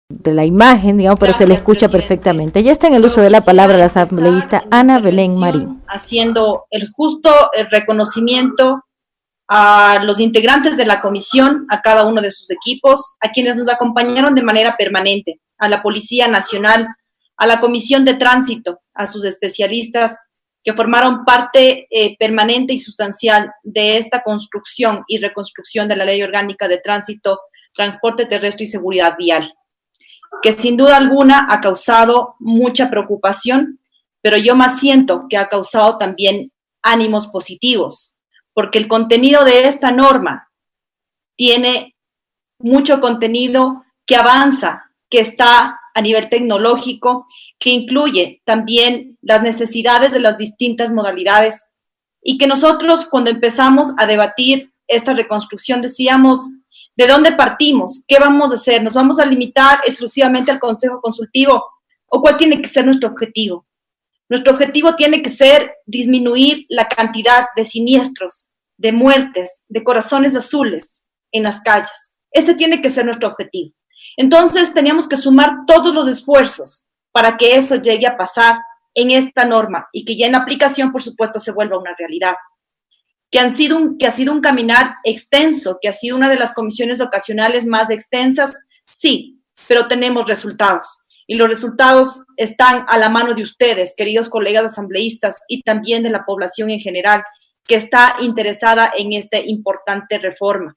de la imagen, digamos, pero se le escucha perfectamente. Ya está en el uso de la palabra la asambleísta Ana Belén Marín. Haciendo el justo reconocimiento a los integrantes de la comisión, a cada uno de sus equipos, a quienes nos acompañaron de manera permanente, a la Policía Nacional, a la Comisión de Tránsito, a sus especialistas que formaron parte permanente y sustancial de esta construcción y reconstrucción de la Ley Orgánica de Tránsito, Transporte Terrestre y Seguridad Vial, que sin duda alguna ha causado mucha preocupación, pero yo más siento que ha causado también ánimos positivos, porque el contenido de esta norma tiene mucho contenido que avanza, que está a nivel tecnológico, que incluye también las necesidades de las distintas modalidades y que nosotros cuando empezamos a debatir esta reconstrucción decíamos, ¿de dónde partimos? ¿Qué vamos a hacer? ¿Nos vamos a limitar exclusivamente al Consejo Consultivo? ¿O cuál tiene que ser nuestro objetivo? Nuestro objetivo tiene que ser disminuir la cantidad de siniestros, de muertes, de corazones azules en las calles. Ese tiene que ser nuestro objetivo. Entonces, teníamos que sumar todos los esfuerzos para que eso llegue a pasar en esta norma y que ya en aplicación, por supuesto, se vuelva una realidad. Que ha sido un caminar extenso, que ha sido una de las comisiones ocasionales más extensas, sí, pero tenemos resultados. Y los resultados están a la mano de ustedes, queridos colegas asambleístas, y también de la población en general, que está interesada en esta importante reforma.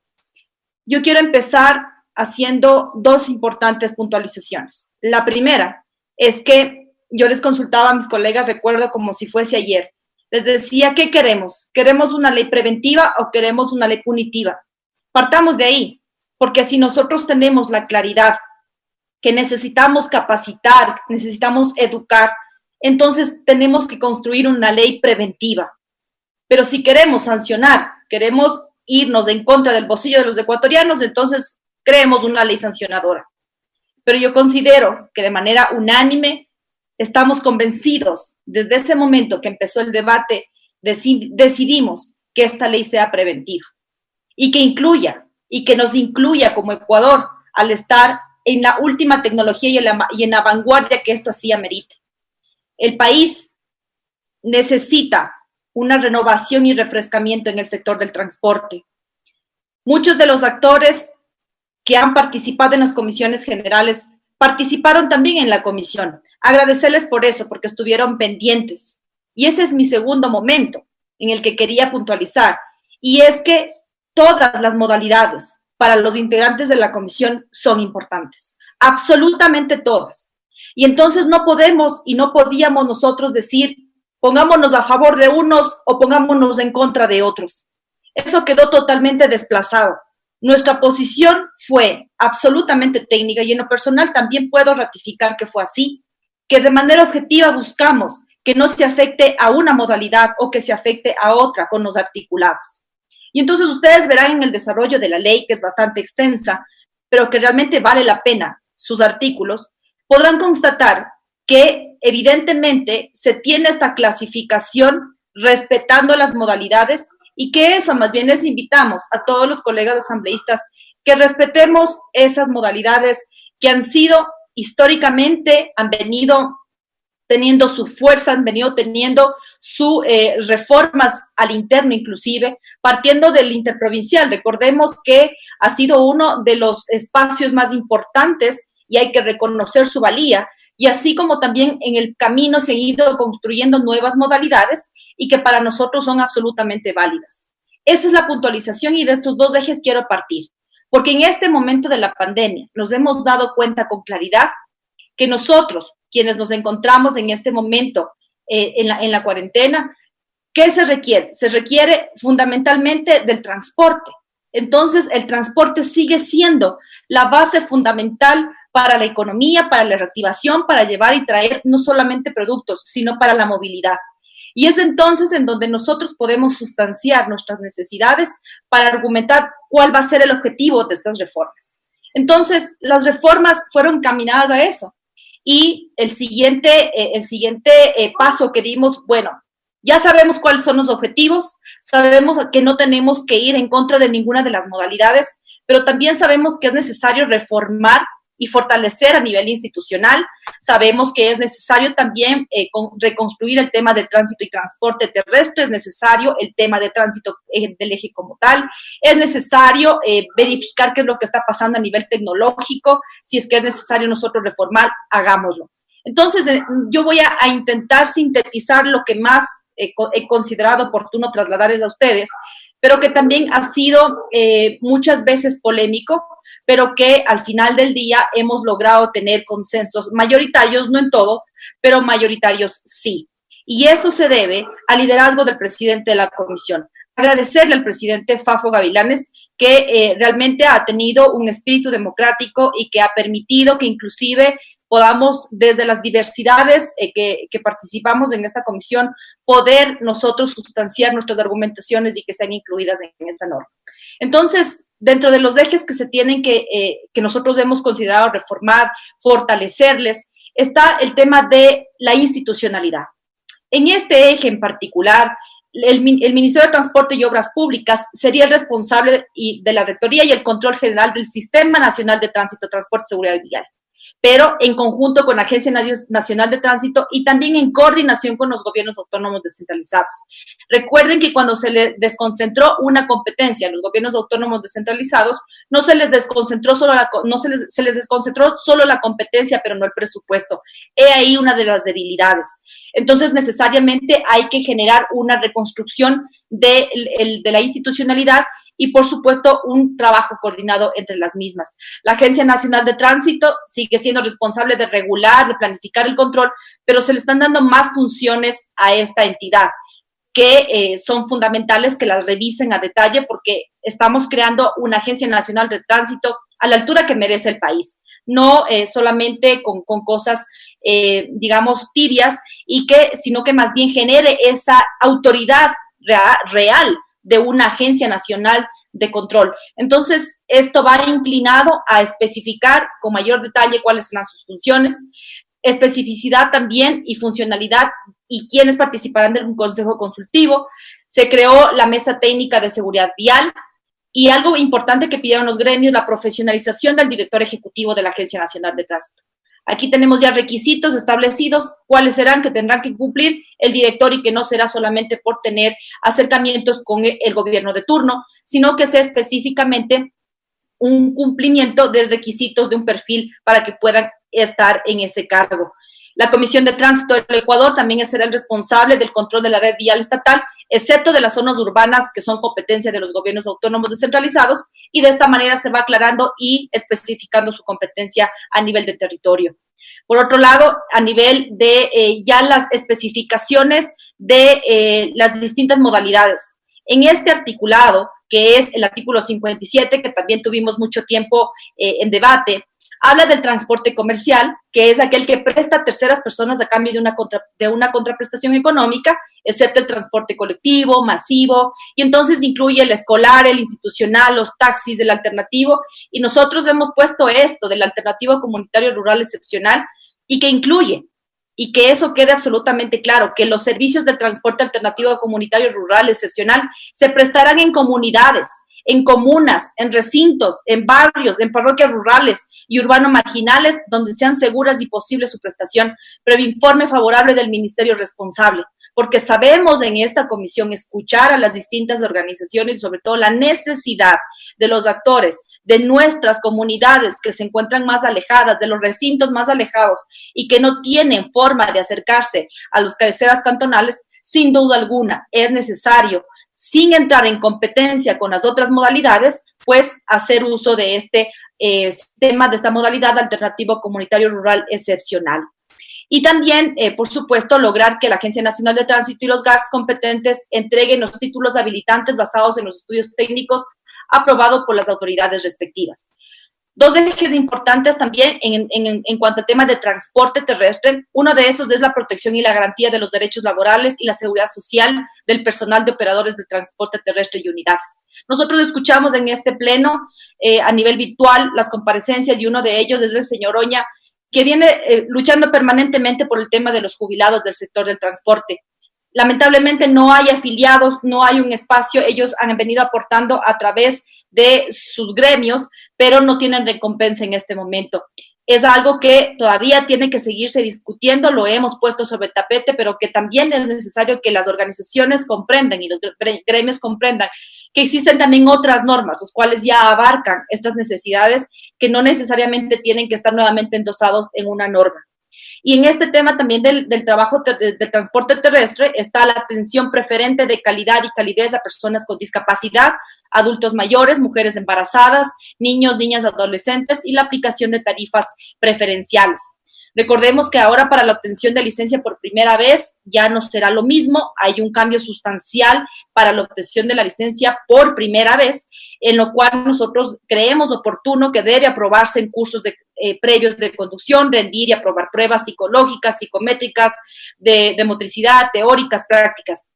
Yo quiero empezar haciendo dos importantes puntualizaciones. La primera es que yo les consultaba a mis colegas, recuerdo como si fuese ayer, les decía, ¿qué queremos? ¿Queremos una ley preventiva o queremos una ley punitiva? Partamos de ahí, porque si nosotros tenemos la claridad que necesitamos capacitar, necesitamos educar, entonces tenemos que construir una ley preventiva. Pero si queremos sancionar, queremos irnos en contra del bolsillo de los ecuatorianos, entonces creemos una ley sancionadora. Pero yo considero que de manera unánime estamos convencidos, desde ese momento que empezó el debate, decidimos que esta ley sea preventiva y que incluya, y que nos incluya como Ecuador al estar en la última tecnología y en la vanguardia que esto así amerita. El país necesita una renovación y refrescamiento en el sector del transporte. Muchos de los actores que han participado en las comisiones generales participaron también en la comisión. Agradecerles por eso, porque estuvieron pendientes. Y ese es mi segundo momento en el que quería puntualizar. Y es que todas las modalidades para los integrantes de la comisión son importantes. Absolutamente todas. Y entonces no podemos y no podíamos nosotros decir, pongámonos a favor de unos o pongámonos en contra de otros. Eso quedó totalmente desplazado. Nuestra posición fue absolutamente técnica y en lo personal también puedo ratificar que fue así, que de manera objetiva buscamos que no se afecte a una modalidad o que se afecte a otra con los articulados. Y entonces ustedes verán en el desarrollo de la ley, que es bastante extensa, pero que realmente vale la pena sus artículos, podrán constatar que evidentemente se tiene esta clasificación respetando las modalidades y que eso más bien les invitamos a todos los colegas asambleístas que respetemos esas modalidades que han sido históricamente, han venido teniendo su fuerza, han venido teniendo sus reformas al interno inclusive, partiendo del interprovincial. Recordemos que ha sido uno de los espacios más importantes y hay que reconocer su valía, y así como también en el camino se han ido construyendo nuevas modalidades y que para nosotros son absolutamente válidas. Esa es la puntualización y de estos dos ejes quiero partir, porque en este momento de la pandemia nos hemos dado cuenta con claridad que nosotros, quienes nos encontramos en este momento en la cuarentena, ¿qué se requiere? Se requiere fundamentalmente del transporte. Entonces, el transporte sigue siendo la base fundamental para la economía, para la reactivación, para llevar y traer no solamente productos, sino para la movilidad. Y es entonces en donde nosotros podemos sustanciar nuestras necesidades para argumentar cuál va a ser el objetivo de estas reformas. Entonces, las reformas fueron caminadas a eso. Y el siguiente paso que dimos, bueno, ya sabemos cuáles son los objetivos, sabemos que no tenemos que ir en contra de ninguna de las modalidades, pero también sabemos que es necesario reformar y fortalecer a nivel institucional. Sabemos que es necesario también reconstruir el tema del tránsito y transporte terrestre, es necesario el tema de tránsito del eje como tal, es necesario verificar qué es lo que está pasando a nivel tecnológico, si es que es necesario nosotros reformar, hagámoslo. Entonces, yo voy a intentar sintetizar lo que más he considerado oportuno trasladarles a ustedes, pero que también ha sido muchas veces polémico, pero que al final del día hemos logrado tener consensos mayoritarios, no en todo, pero mayoritarios sí. Y eso se debe al liderazgo del presidente de la comisión. Agradecerle al presidente Fafo Gavilanes que realmente ha tenido un espíritu democrático y que ha permitido que inclusive podamos, desde las diversidades que participamos en esta comisión, poder nosotros sustanciar nuestras argumentaciones y que sean incluidas en esta norma. Entonces, dentro de los ejes que se tienen que nosotros hemos considerado reformar, fortalecerles, está el tema de la institucionalidad. En este eje en particular, el Ministerio de Transporte y Obras Públicas sería el responsable de la rectoría y el control general del Sistema Nacional de Tránsito, Transporte y Seguridad Vial, pero en conjunto con la Agencia Nacional de Tránsito y también en coordinación con los gobiernos autónomos descentralizados. Recuerden que cuando se les desconcentró una competencia a los gobiernos autónomos descentralizados, no se les desconcentró se les desconcentró solo la competencia, pero no el presupuesto. He ahí una de las debilidades. Entonces, necesariamente hay que generar una reconstrucción de la institucionalidad y, por supuesto, un trabajo coordinado entre las mismas. La Agencia Nacional de Tránsito sigue siendo responsable de regular, de planificar el control, pero se le están dando más funciones a esta entidad, que son fundamentales que las revisen a detalle, porque estamos creando una Agencia Nacional de Tránsito a la altura que merece el país, no solamente con cosas, digamos, tibias, sino que más bien genere esa autoridad real de una agencia nacional de control. Entonces, esto va inclinado a especificar con mayor detalle cuáles serán sus funciones, especificidad también y funcionalidad y quiénes participarán de un consejo consultivo. Se creó la Mesa Técnica de Seguridad Vial y algo importante que pidieron los gremios, la profesionalización del director ejecutivo de la Agencia Nacional de Tránsito. Aquí tenemos ya requisitos establecidos, cuáles serán que tendrán que cumplir el director y que no será solamente por tener acercamientos con el gobierno de turno, sino que sea específicamente un cumplimiento de requisitos de un perfil para que puedan estar en ese cargo. La Comisión de Tránsito del Ecuador también será el responsable del control de la red vial estatal, excepto de las zonas urbanas que son competencia de los gobiernos autónomos descentralizados, y de esta manera se va aclarando y especificando su competencia a nivel de territorio. Por otro lado, a nivel de ya las especificaciones de las distintas modalidades. En este articulado, que es el artículo 57, que también tuvimos mucho tiempo en debate, habla del transporte comercial, que es aquel que presta a terceras personas a cambio de una contraprestación económica, excepto el transporte colectivo, masivo, y entonces incluye el escolar, el institucional, los taxis, el alternativo, y nosotros hemos puesto esto del alternativo comunitario rural excepcional, y que incluye, y que eso quede absolutamente claro, que los servicios de transporte alternativo comunitario rural excepcional se prestarán en comunidades, en comunas, en recintos, en barrios, en parroquias rurales y urbano marginales, donde sean seguras y posibles su prestación, previo informe favorable del ministerio responsable, porque sabemos en esta comisión escuchar a las distintas organizaciones y sobre todo la necesidad de los actores, de nuestras comunidades que se encuentran más alejadas, de los recintos más alejados y que no tienen forma de acercarse a los cabeceras cantonales. Sin duda alguna es necesario, sin entrar en competencia con las otras modalidades, pues hacer uso de este sistema, de esta modalidad alternativo comunitario rural excepcional. Y también, por supuesto, lograr que la Agencia Nacional de Tránsito y los GATS competentes entreguen los títulos habilitantes basados en los estudios técnicos aprobados por las autoridades respectivas. Dos ejes importantes también en cuanto al tema de transporte terrestre. Uno de esos es la protección y la garantía de los derechos laborales y la seguridad social del personal de operadores de transporte terrestre y unidades. Nosotros escuchamos en este pleno a nivel virtual las comparecencias y uno de ellos es el señor Oña, que viene luchando permanentemente por el tema de los jubilados del sector del transporte. Lamentablemente no hay afiliados, no hay un espacio, ellos han venido aportando a través de sus gremios, pero no tienen recompensa en este momento. es algo que todavía tiene que seguirse discutiendo, lo hemos puesto sobre el tapete, pero que también es necesario que las organizaciones comprendan y los gremios comprendan que existen también otras normas, los cuales ya abarcan estas necesidades que no necesariamente tienen que estar nuevamente endosados en una norma. Y en este tema también del trabajo del transporte terrestre está la atención preferente de calidad y calidez a personas con discapacidad, adultos mayores, mujeres embarazadas, niños, niñas, adolescentes y la aplicación de tarifas preferenciales. Recordemos que ahora para la obtención de licencia por primera vez ya no será lo mismo, hay un cambio sustancial para la obtención de la licencia por primera vez, en lo cual nosotros creemos oportuno que debe aprobarse en cursos previos de conducción, rendir y aprobar pruebas psicológicas, psicométricas, de motricidad, teóricas, prácticas.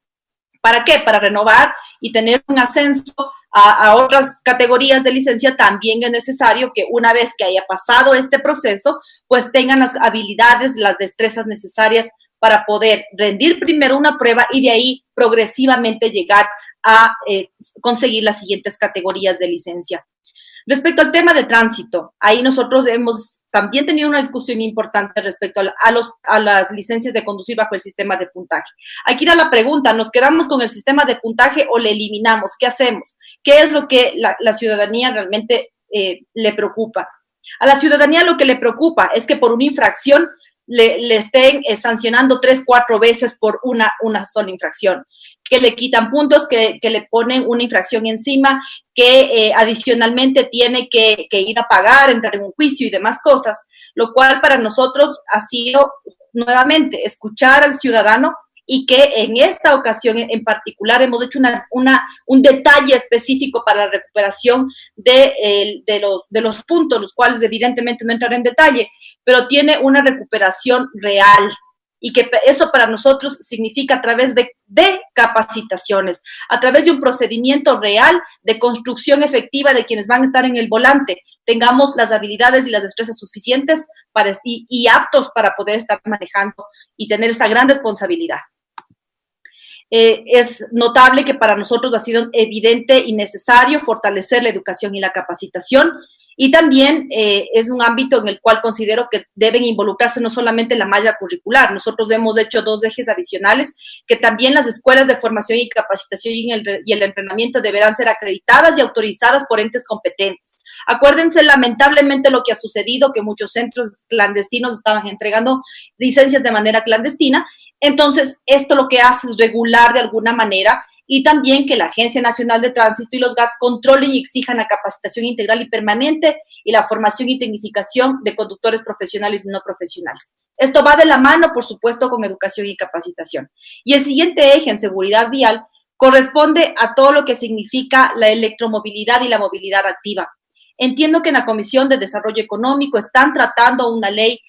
¿Para qué? Para renovar y tener un ascenso a otras categorías de licencia. También es necesario que una vez que haya pasado este proceso, pues tengan las habilidades, las destrezas necesarias para poder rendir primero una prueba y de ahí progresivamente llegar a conseguir las siguientes categorías de licencia. Respecto al tema de tránsito, ahí nosotros hemos también tenido una discusión importante respecto a las licencias de conducir bajo el sistema de puntaje. Aquí era la pregunta, ¿nos quedamos con el sistema de puntaje o le eliminamos? ¿Qué hacemos? ¿Qué es lo que la ciudadanía realmente le preocupa? A la ciudadanía lo que le preocupa es que por una infracción le estén sancionando 3, 4 veces por una sola infracción, que le quitan puntos, que le ponen una infracción encima, que adicionalmente tiene que ir a pagar, entrar en un juicio y demás cosas, lo cual para nosotros ha sido nuevamente escuchar al ciudadano y que en esta ocasión en particular hemos hecho un detalle específico para la recuperación de los puntos, los cuales evidentemente no entraré en detalle, pero tiene una recuperación real. Y que eso para nosotros significa a través de capacitaciones, a través de un procedimiento real de construcción efectiva de quienes van a estar en el volante, tengamos las habilidades y las destrezas suficientes y aptos para poder estar manejando y tener esta gran responsabilidad. Es notable que para nosotros ha sido evidente y necesario fortalecer la educación y la capacitación. Y también es un ámbito en el cual considero que deben involucrarse no solamente la malla curricular. Nosotros hemos hecho 2 ejes adicionales, que también las escuelas de formación y capacitación y el entrenamiento deberán ser acreditadas y autorizadas por entes competentes. Acuérdense lamentablemente lo que ha sucedido, que muchos centros clandestinos estaban entregando licencias de manera clandestina. Entonces, esto lo que hace es regular de alguna manera y también que la Agencia Nacional de Tránsito y los GATS controlen y exijan la capacitación integral y permanente y la formación y tecnificación de conductores profesionales y no profesionales. Esto va de la mano, por supuesto, con educación y capacitación. Y el siguiente eje en seguridad vial corresponde a todo lo que significa la electromovilidad y la movilidad activa. Entiendo que en la Comisión de Desarrollo Económico están tratando una ley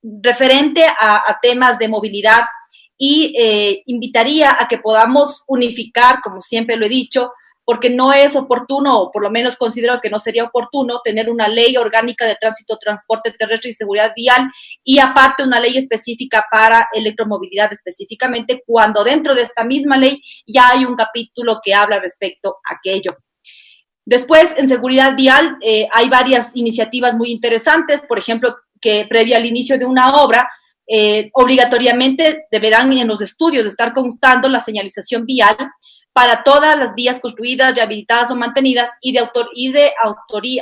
referente a temas de movilidad y invitaría a que podamos unificar, como siempre lo he dicho, porque no es oportuno, o por lo menos considero que no sería oportuno, tener una ley orgánica de tránsito, transporte terrestre y seguridad vial y aparte una ley específica para electromovilidad específicamente, cuando dentro de esta misma ley ya hay un capítulo que habla respecto a aquello. Después, en seguridad vial, hay varias iniciativas muy interesantes, por ejemplo, que previa al inicio de una obra, obligatoriamente deberán en los estudios estar constando la señalización vial para todas las vías construidas, rehabilitadas o mantenidas y de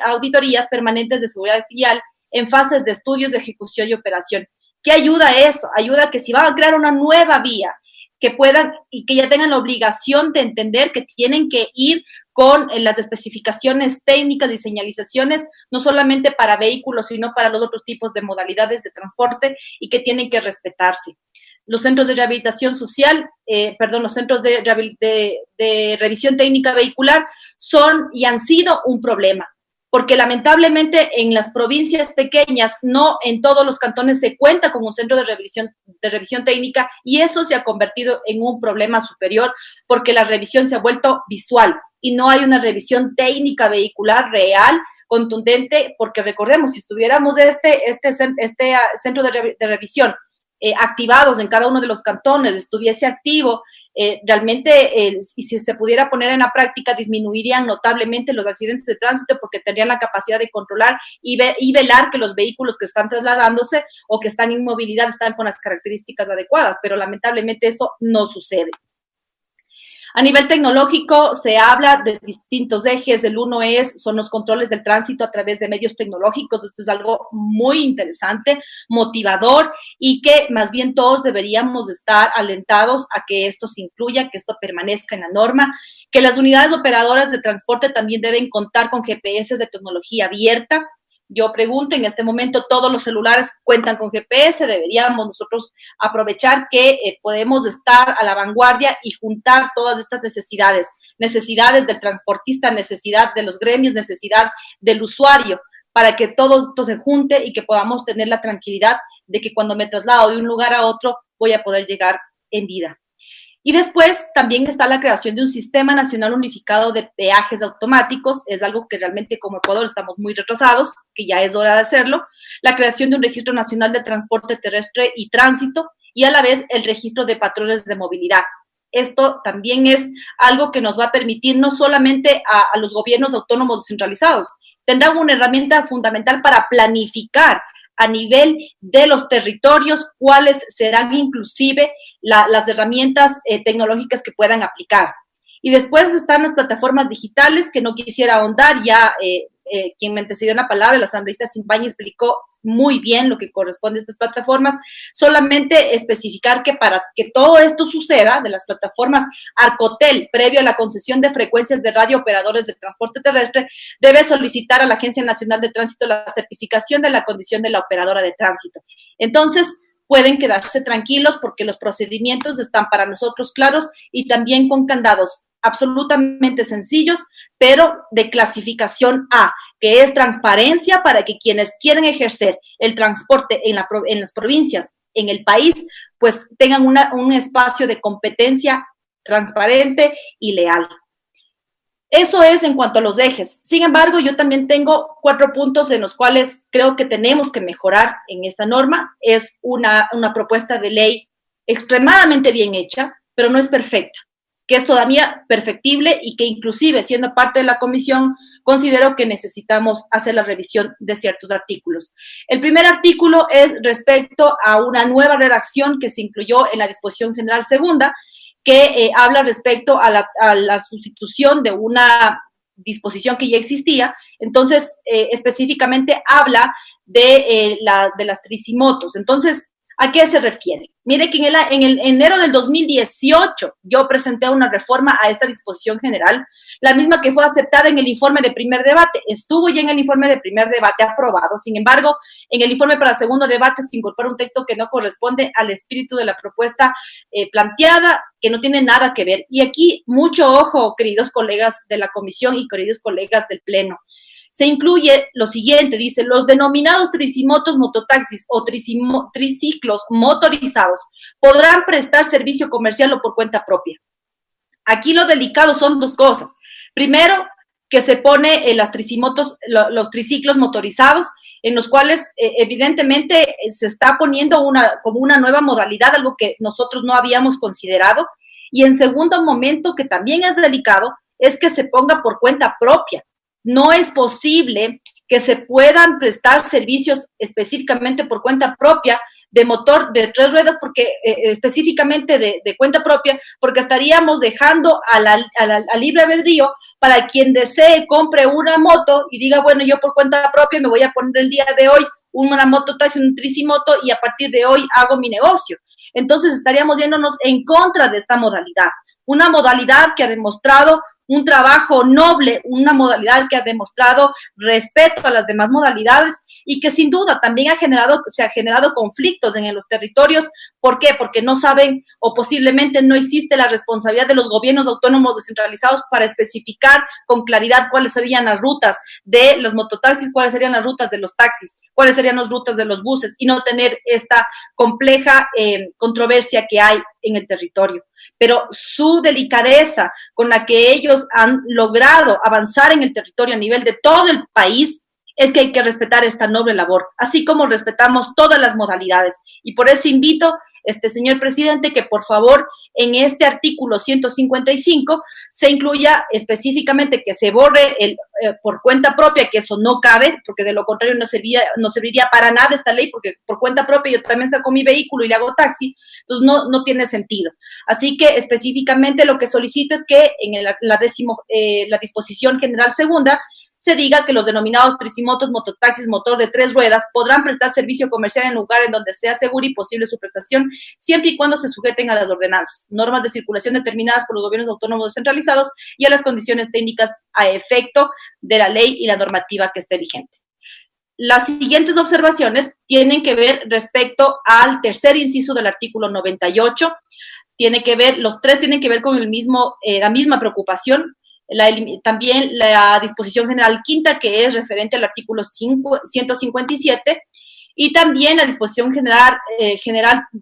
auditorías permanentes de seguridad vial en fases de estudios de ejecución y operación. ¿Qué ayuda a eso? Ayuda a que si van a crear una nueva vía, que puedan y que ya tengan la obligación de entender que tienen que ir con las especificaciones técnicas y señalizaciones, no solamente para vehículos, sino para los otros tipos de modalidades de transporte y que tienen que respetarse. Los centros de rehabilitación social, los centros de revisión técnica vehicular son y han sido un problema, porque lamentablemente en las provincias pequeñas, no en todos los cantones se cuenta con un centro de revisión técnica y eso se ha convertido en un problema superior porque la revisión se ha vuelto visual y no hay una revisión técnica vehicular real, contundente, porque recordemos, si estuviéramos este centro de revisión activados en cada uno de los cantones, estuviese activo, realmente, y si se pudiera poner en la práctica, disminuirían notablemente los accidentes de tránsito porque tendrían la capacidad de controlar y velar que los vehículos que están trasladándose o que están en movilidad están con las características adecuadas, pero lamentablemente eso no sucede. A nivel tecnológico se habla de distintos ejes. El uno son los controles del tránsito a través de medios tecnológicos. Esto es algo muy interesante, motivador y que más bien todos deberíamos estar alentados a que esto se incluya, que esto permanezca en la norma, que las unidades operadoras de transporte también deben contar con GPS de tecnología abierta. Yo pregunto, en este momento todos los celulares cuentan con GPS, deberíamos nosotros aprovechar que podemos estar a la vanguardia y juntar todas estas necesidades del transportista, necesidad de los gremios, necesidad del usuario, para que todo esto se junte y que podamos tener la tranquilidad de que cuando me traslado de un lugar a otro voy a poder llegar en vida. Y después también está la creación de un sistema nacional unificado de peajes automáticos, es algo que realmente como Ecuador estamos muy retrasados, que ya es hora de hacerlo, la creación de un registro nacional de transporte terrestre y tránsito y a la vez el registro de patrones de movilidad. Esto también es algo que nos va a permitir no solamente a los gobiernos autónomos descentralizados, tendrán una herramienta fundamental para planificar a nivel de los territorios cuáles serán inclusive las herramientas tecnológicas que puedan aplicar. Y después están las plataformas digitales, que no quisiera ahondar, ya quien me antecedió en la palabra, el asambleísta Simbaña, explicó muy bien lo que corresponde a estas plataformas, solamente especificar que para que todo esto suceda, de las plataformas Arcotel, previo a la concesión de frecuencias de radio operadores de transporte terrestre, debe solicitar a la Agencia Nacional de Tránsito la certificación de la condición de la operadora de tránsito. Entonces, pueden quedarse tranquilos porque los procedimientos están para nosotros claros y también con candados absolutamente sencillos, pero de clasificación A, que es transparencia para que quienes quieren ejercer el transporte en las provincias, en el país, pues tengan un espacio de competencia transparente y leal. Eso es en cuanto a los ejes. Sin embargo, yo también tengo 4 puntos en los cuales creo que tenemos que mejorar en esta norma. Es una propuesta de ley extremadamente bien hecha, pero no es perfecta, que es todavía perfectible y que inclusive siendo parte de la comisión considero que necesitamos hacer la revisión de ciertos artículos. El primer artículo es respecto a una nueva redacción que se incluyó en la disposición general segunda, que habla respecto a la sustitución de una disposición que ya existía. Entonces, específicamente habla de las tricimotos. Entonces, ¿a qué se refiere? Mire que en el enero del 2018 yo presenté una reforma a esta disposición general, la misma que fue aceptada en el informe de primer debate. Estuvo ya en el informe de primer debate aprobado. Sin embargo, en el informe para segundo debate se incorpora un texto que no corresponde al espíritu de la propuesta planteada, que no tiene nada que ver. Y aquí, mucho ojo, queridos colegas de la comisión y queridos colegas del Pleno. Se incluye lo siguiente, dice, los denominados tricimotos mototaxis o triciclos motorizados podrán prestar servicio comercial o por cuenta propia. Aquí lo delicado son 2 cosas. Primero, que se pone los triciclos motorizados, en los cuales evidentemente se está poniendo como una nueva modalidad, algo que nosotros no habíamos considerado. Y en segundo momento, que también es delicado, es que se ponga por cuenta propia. No es posible que se puedan prestar servicios específicamente por cuenta propia de motor de 3 ruedas, porque específicamente de cuenta propia, porque estaríamos dejando a libre albedrío para quien desee compre una moto y diga, bueno, yo por cuenta propia me voy a poner el día de hoy una moto taxi, un tricimoto y a partir de hoy hago mi negocio. Entonces estaríamos yéndonos en contra de esta modalidad, una modalidad que ha demostrado un trabajo noble, una modalidad que ha demostrado respeto a las demás modalidades y que sin duda también se ha generado conflictos en los territorios. ¿Por qué? Porque no saben o posiblemente no existe la responsabilidad de los gobiernos autónomos descentralizados para especificar con claridad cuáles serían las rutas de los mototaxis, cuáles serían las rutas de los taxis, cuáles serían las rutas de los buses y no tener esta compleja controversia que hay en el territorio. Pero su delicadeza con la que ellos han logrado avanzar en el territorio a nivel de todo el país es que hay que respetar esta noble labor, así como respetamos todas las modalidades. Y por eso invito, señor presidente, que por favor en este artículo 155 se incluya específicamente que se borre por cuenta propia, que eso no cabe, porque de lo contrario no serviría para nada esta ley, porque por cuenta propia yo también saco mi vehículo y le hago taxi, entonces no tiene sentido. Así que específicamente lo que solicito es que en la disposición general segunda se diga que los denominados tricimotos, mototaxis, motor de 3 ruedas, podrán prestar servicio comercial en lugares en donde sea seguro y posible su prestación, siempre y cuando se sujeten a las ordenanzas, normas de circulación determinadas por los gobiernos autónomos descentralizados y a las condiciones técnicas a efecto de la ley y la normativa que esté vigente. Las siguientes observaciones tienen que ver respecto al tercer inciso del artículo 98. Los tres tienen que ver con la misma preocupación. También la disposición general quinta, que es referente al artículo 157, y también la disposición general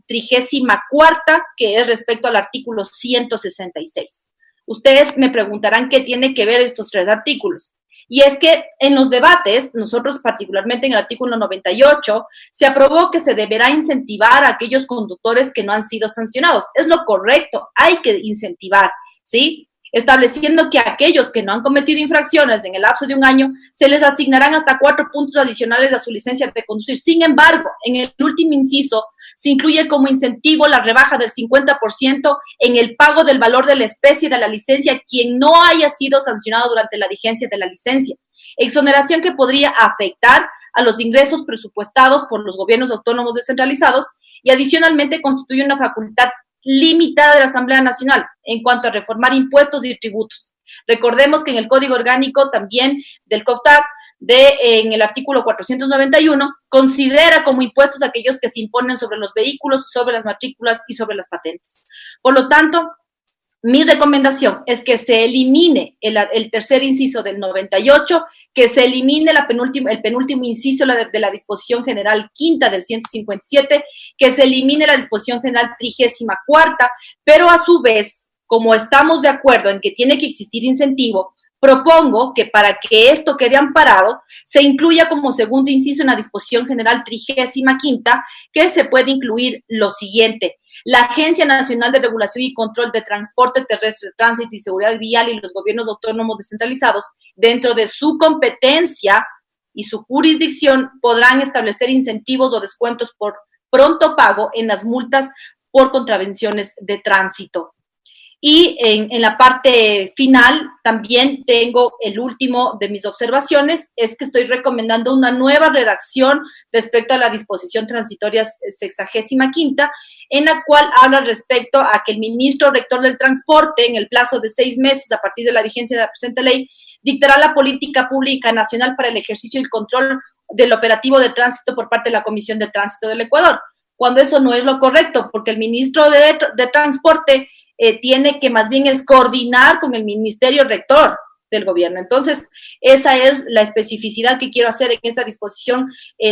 34ª, que es respecto al artículo 166. Ustedes me preguntarán qué tiene que ver estos tres artículos. Y es que en los debates, nosotros particularmente en el artículo 98, se aprobó que se deberá incentivar a aquellos conductores que no han sido sancionados. Es lo correcto, hay que incentivar, ¿sí? Estableciendo que a aquellos que no han cometido infracciones en el lapso de un año se les asignarán hasta 4 puntos adicionales a su licencia de conducir. Sin embargo, en el último inciso se incluye como incentivo la rebaja del 50% en el pago del valor de la especie de la licencia quien no haya sido sancionado durante la vigencia de la licencia. Exoneración que podría afectar a los ingresos presupuestados por los gobiernos autónomos descentralizados y adicionalmente constituye una facultad limitada de la Asamblea Nacional en cuanto a reformar impuestos y tributos. Recordemos que en el Código Orgánico también del COCTAC, en el artículo 491, considera como impuestos aquellos que se imponen sobre los vehículos, sobre las matrículas y sobre las patentes. Por lo tanto, mi recomendación es que se elimine el tercer inciso del 98, que se elimine el penúltimo inciso de la disposición general quinta del 157, que se elimine la disposición general 34ª, pero a su vez, como estamos de acuerdo en que tiene que existir incentivo, propongo que para que esto quede amparado, se incluya como segundo inciso en la disposición general 35ª, que se puede incluir lo siguiente: la Agencia Nacional de Regulación y Control de Transporte Terrestre, Tránsito y Seguridad Vial y los gobiernos autónomos descentralizados, dentro de su competencia y su jurisdicción, podrán establecer incentivos o descuentos por pronto pago en las multas por contravenciones de tránsito. Y en la parte final también tengo el último de mis observaciones, es que estoy recomendando una nueva redacción respecto a la disposición transitoria 65ª, en la cual habla respecto a que el ministro rector del transporte, en el plazo de 6 meses a partir de la vigencia de la presente ley, dictará la política pública nacional para el ejercicio y el control del operativo de tránsito por parte de la Comisión de Tránsito del Ecuador, cuando eso no es lo correcto, porque el ministro de Transporte tiene que más bien es coordinar con el ministerio rector del gobierno. Entonces, esa es la especificidad que quiero hacer en esta disposición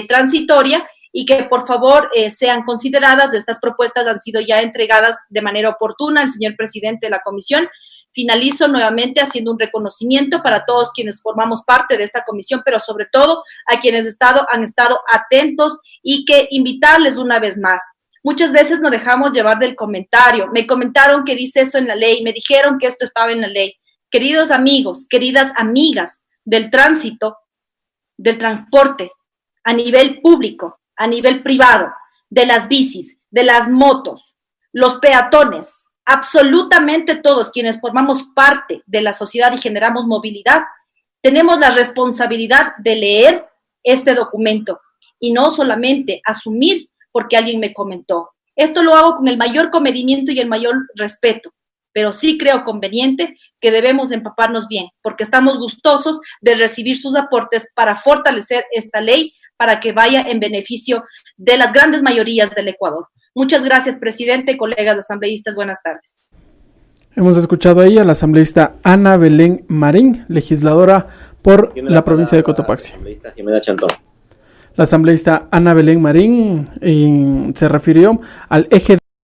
transitoria, y que por favor sean consideradas. Estas propuestas han sido ya entregadas de manera oportuna al señor presidente de la comisión. Finalizo nuevamente haciendo un reconocimiento para todos quienes formamos parte de esta comisión, pero sobre todo a quienes han estado atentos, y que invitarles una vez más. Muchas veces nos dejamos llevar del comentario. Me comentaron que dice eso en la ley, me dijeron que esto estaba en la ley. Queridos amigos, queridas amigas del tránsito, del transporte, a nivel público, a nivel privado, de las bicis, de las motos, los peatones, absolutamente todos quienes formamos parte de la sociedad y generamos movilidad, tenemos la responsabilidad de leer este documento y no solamente asumir porque alguien me comentó. Esto lo hago con el mayor comedimiento y el mayor respeto, pero sí creo conveniente que debemos empaparnos bien, porque estamos gustosos de recibir sus aportes para fortalecer esta ley, para que vaya en beneficio de las grandes mayorías del Ecuador. Muchas gracias, presidente, colegas asambleístas, buenas tardes. Hemos escuchado ahí a la asambleísta Ana Belén Marín, legisladora por la provincia de Cotopaxi. La asambleísta Ana Belén Marín se refirió al eje